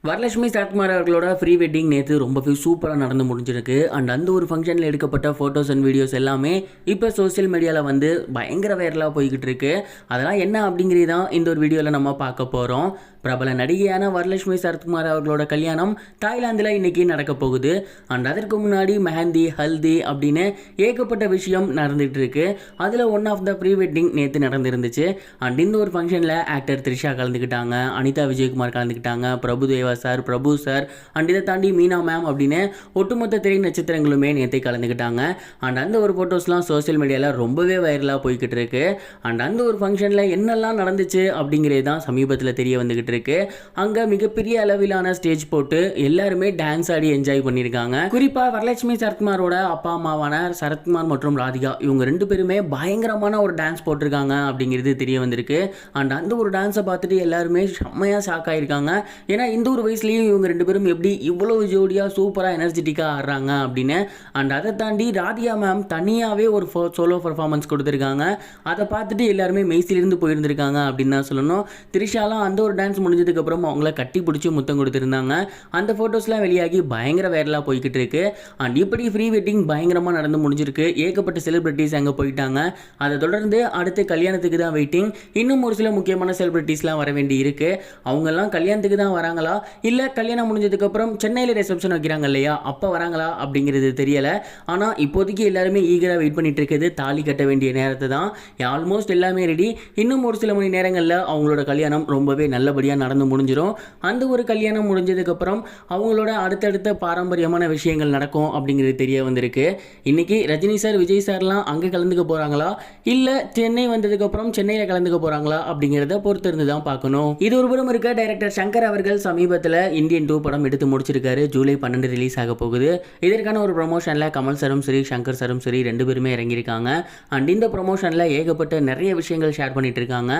வரலட்சுமி சரத்குமார் அவர்களோட pre wedding நேற்று ரொம்பவே சூப்பராக நடந்து முடிஞ்சிருக்கு. அண்ட் அந்த ஒரு ஃபங்க்ஷனில் எடுக்கப்பட்ட ஃபோட்டோஸ் அண்ட் வீடியோஸ் எல்லாமே இப்போ சோசியல் மீடியாவில் வந்து பயங்கர வைரலாக போய்கிட்டு இருக்கு. அதெல்லாம் என்ன அப்படிங்கிறது தான் இந்த ஒரு வீடியோவில் நம்ம பார்க்க போகிறோம். பிரபல நடிகையான வரலட்சுமி சரத்குமார் அவர்களோட கல்யாணம் தாய்லாந்தில் இன்றைக்கி நடக்க போகுது. அண்ட் அதற்கு முன்னாடி மெஹந்தி, ஹல்தி அப்படின்னு ஏகப்பட்ட விஷயம் நடந்துகிட்டு இருக்கு. அதில் one of the pre wedding நேற்று நடந்துருந்துச்சு. அண்ட் இந்த ஒரு ஃபங்க்ஷனில் ஆக்டர் த்ரிஷா கலந்துக்கிட்டாங்க, அனிதா விஜயகுமார் கலந்துக்கிட்டாங்க, Prabhudeva sir, Prabhu sir, and இதை தாண்டி மீனா மேம் அப்படின்னு ஒட்டுமொத்த திரை நட்சத்திரங்களுமே நேற்று கலந்துக்கிட்டாங்க. அண்ட் அந்த ஒரு ஃபோட்டோஸ்லாம் சோசியல் மீடியாவில் ரொம்பவே வைரலாக போய்கிட்டு இருக்கு. அண்ட் அந்த ஒரு ஃபங்க்ஷனில் என்னெல்லாம் நடந்துச்சு அப்படிங்கிறது தான் சமீபத்தில் தெரிய வந்துக்கிட்டு இருக்கு. அங்கே மிகப்பெரிய அளவிலான ஸ்டேஜ் போட்டு எல்லாருமே டான்ஸ் ஆடி என்ஜாய் பண்ணியிருக்காங்க. குறிப்பாக வரலட்சுமி சரத்குமாரோட அப்பா அம்மாவான சரத்குமார் மற்றும் ராதிகா இவங்க ரெண்டு பேருமே பயங்கரமான ஒரு டான்ஸ் போட்டிருக்காங்க அப்படிங்கிறது தெரிய வந்திருக்கு. அண்ட் அந்த ஒரு டான்ஸை பார்த்துட்டு எல்லாருமே செம்மையாக ஷாக் ஆகியிருக்காங்க. ஏன்னா இந்த ஒரு வயசுலேயும் இவங்க ரெண்டு பேரும் எப்படி இவ்வளவு ஜோடியாக சூப்பராக எனர்ஜெட்டிக்காக ஆடுறாங்க அப்படின்னு. அண்ட் அதை தாண்டி ராதிகா மேம் தனியாகவே ஒரு சோலோ பர்ஃபார்மன்ஸ் கொடுத்துருக்காங்க. அதை பார்த்துட்டு எல்லாருமே மெய்சிலிருந்து போயிருந்திருக்காங்க அப்படின்னு தான் சொல்லணும். த்ரிஷாலாம் அந்த ஒரு டான்ஸ் முடிஞ்சதுக்கப்புறம் அவங்கள கட்டி பிடிச்சி முத்தம் கொடுத்துருந்தாங்க. அந்த ஃபோட்டோஸ்லாம் வெளியாகி பயங்கர வைரலாக போய்கிட்டு இருக்கு. அண்ட் இப்படி ப்ரீ வெட்டிங் பயங்கரமாக நடந்து முடிஞ்சிருக்கு. ஏகப்பட்ட செலிபிரிட்டிஸ் அங்கே போயிட்டாங்க. அதை தொடர்ந்து அடுத்து கல்யாணத்துக்கு தான் வெயிட்டிங். இன்னும் ஒரு சில முக்கியமான செலிபிரிட்டிஸ்லாம் வர வேண்டி இருக்கு. அவங்கெல்லாம் கல்யாணத்துக்கு தான் வராங்களா இல்லை கல்யாணம் முடிஞ்சதுக்கப்புறம் சென்னையில் ரிசப்ஷன் வைக்கிறாங்க இல்லையா அப்போ வராங்களா அப்படிங்கிறது தெரியலை. ஆனால் இப்போதைக்கு எல்லாருமே ஈகராக வெயிட் பண்ணிட்டு இருக்கிறது தாலி கட்ட வேண்டிய நேரத்தை தான். ஆல்மோஸ்ட் எல்லாமே ரெடி. இன்னும் ஒரு சில மணி நேரங்களில் அவங்களோட கல்யாணம் ரொம்பவே நல்லபடியாக நடந்து முடிஞ்சிடும். அந்த ஒரு கல்யாணம் முடிஞ்சதுக்கப்புறம் அவங்களோட அடுத்தடுத்த பாரம்பரியமான விஷயங்கள் நடக்கும் அப்படிங்கிறது தெரிய வந்திருக்கு. இன்னைக்கு ரஜினி சார், விஜய் சார்லாம் அங்கே கலந்துக்க போகிறாங்களா இல்லை சென்னை வந்ததுக்கப்புறம் சென்னையில் கலந்துக்க போகிறாங்களா அப்படிங்கிறத பொறுத்து இருந்து தான் பார்க்கணும். இது ஒரு புறம் இருக்க டைரக்டர் சங்கர் அவர்கள் சமீபத்தில் இந்தியன் 2 படம் எடுத்து முடிச்சிருக்காரு. ஜூலை 12 ரிலீஸ் ஆக போகுது. இதற்கான ஒரு ப்ரொமோஷனில் கமல் சரும் சரி, சங்கர் சரும் சரி ரெண்டு பேருமே இறங்கியிருக்காங்க. அண்ட் இந்த ப்ரொமோஷனில் ஏகப்பட்ட நிறைய விஷயங்கள் ஷேர் பண்ணிட்டு இருக்காங்க.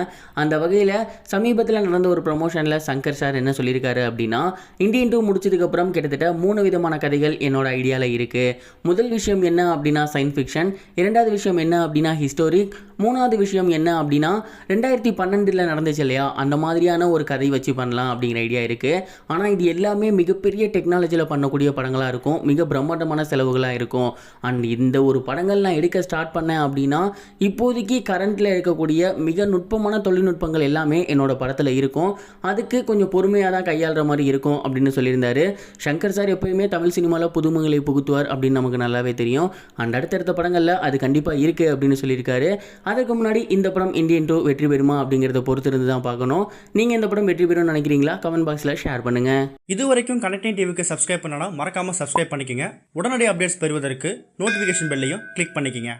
அந்த வகையில் சமீபத்தில் நடந்த ஒரு ப்ரொமோஷனில் சங்கர் சார் என்ன சொல்லியிருக்காரு அப்படின்னா, இந்தியன் 2 முடிச்சதுக்கப்புறம் கிட்டத்தட்ட 3 விதமான கதைகள் என்னோட ஐடியாவில் இருக்குது. முதல் விஷயம் என்ன அப்படின்னா சயின்ஸ் ஃபிக்ஷன், இரண்டாவது விஷயம் என்ன அப்படின்னா ஹிஸ்டோரிக், மூணாவது விஷயம் என்ன அப்படின்னா 2012 நடந்துச்சு இல்லையா அந்த மாதிரியான ஒரு கதை வச்சு பண்ணலாம் அப்படிங்கிற ஐடியா இருக்குது. ஆனால் இது எல்லாமே மிகப்பெரிய டெக்னாலஜியில் பண்ணக்கூடிய படங்களாக இருக்கும், மிக பிரம்மாண்டமான செலவுகளாக இருக்கும். அண்ட் இந்த ஒரு படங்கள் நான் எடுக்க ஸ்டார்ட் பண்ணேன் அப்படின்னா இப்போதைக்கு கரண்ட்டில் இருக்கக்கூடிய மிக நுட்பமான தொழில்நுட்பங்கள் எல்லாமே என்னோட படத்தில் இருக்கும். அதுக்கு கொஞ்சம் பொறுமையாக தான் கையாளுற மாதிரி இருக்கும் அப்படின்னு சொல்லியிருந்தாரு. சங்கர் சார் எப்போயுமே தமிழ் சினிமாவில் புதுமைகளை புகுத்துவார் அப்படின்னு நமக்கு நல்லாவே தெரியும். அண்ட் அடுத்தடுத்த படங்களில் அது கண்டிப்பாக இருக்குது அப்படின்னு சொல்லியிருக்காரு. அதற்கு முன்னாடி இந்த படம் இந்தியன் 2 வெற்றி பெறுமா அப்படிங்கிறத பொறுத்து இருந்து தான் பார்க்கணும். நீங்கள் இந்த படம் வெற்றி பெறும்னு நினைக்கிறீங்களா? கமெண்ட் பாக்ஸில் ஷேர் பண்ணுங்கள். இது வரைக்கும் கனெக்டிங் டிவிக்கு சப்ஸ்கிரைப் பண்ணனா மறக்காமல் சப்ஸ்கிரைப் பண்ணிக்கங்க. உடனடி அப்டேட்ஸ் பெறுவதற்கு நோட்டிஃபிகேஷன் பெல்லையும் கிளிக் பண்ணிக்கங்க.